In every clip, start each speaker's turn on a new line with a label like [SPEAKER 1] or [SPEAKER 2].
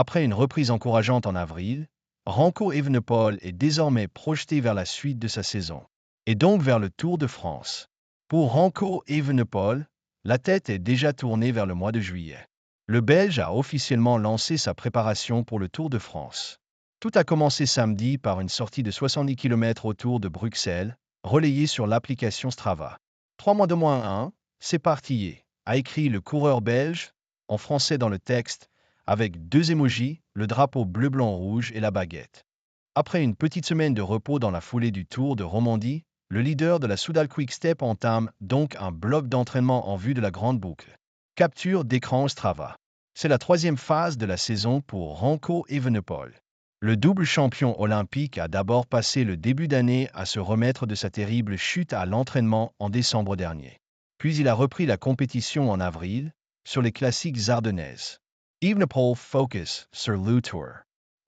[SPEAKER 1] Après une reprise encourageante en avril, Remco Evenepoel est désormais projeté vers la suite de sa saison, et donc vers le Tour de France. Pour Remco Evenepoel, la tête est déjà tournée vers le mois de juillet. Le Belge a officiellement lancé sa préparation pour le Tour de France. Tout a commencé samedi par une sortie de 70 km autour de Bruxelles, relayée sur l'application Strava. 3 mois de moins 1, c'est parti, a écrit le coureur belge, en français dans le texte, avec 2 émojis, le drapeau bleu-blanc-rouge et la baguette. Après une petite semaine de repos dans la foulée du Tour de Romandie, le leader de la Soudal Quick-Step entame donc un bloc d'entraînement en vue de la grande boucle. Capture d'écran Strava. C'est la 3e phase de la saison pour Remco Evenepoel. Le double champion olympique a d'abord passé le début d'année à se remettre de sa terrible chute à l'entraînement en décembre dernier. Puis il a repris la compétition en avril, sur les classiques ardennaises. Evenepoel focus sur le Tour.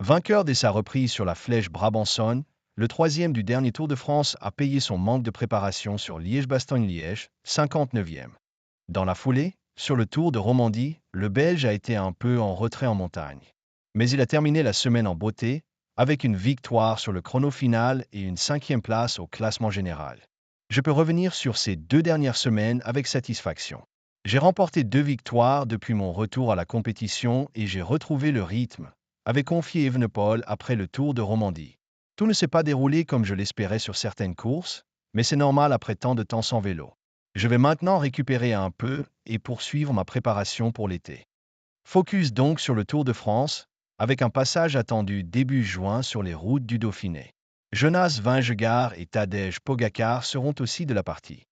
[SPEAKER 1] Vainqueur dès sa reprise sur la flèche brabançonne, le 3e du dernier Tour de France a payé son manque de préparation sur Liège-Bastogne-Liège, 59e. Dans la foulée, sur le Tour de Romandie, le Belge a été un peu en retrait en montagne. Mais il a terminé la semaine en beauté, avec une victoire sur le chrono final et une 5e place au classement général. Je peux revenir sur ces 2 dernières semaines avec satisfaction. J'ai remporté 2 victoires depuis mon retour à la compétition et j'ai retrouvé le rythme, avait confié Evenepoel après le Tour de Romandie. Tout ne s'est pas déroulé comme je l'espérais sur certaines courses, mais c'est normal après tant de temps sans vélo. Je vais maintenant récupérer un peu et poursuivre ma préparation pour l'été. Focus donc sur le Tour de France, avec un passage attendu début juin sur les routes du Dauphiné. Jonas Vingegaard et Tadej Pogacar seront aussi de la partie.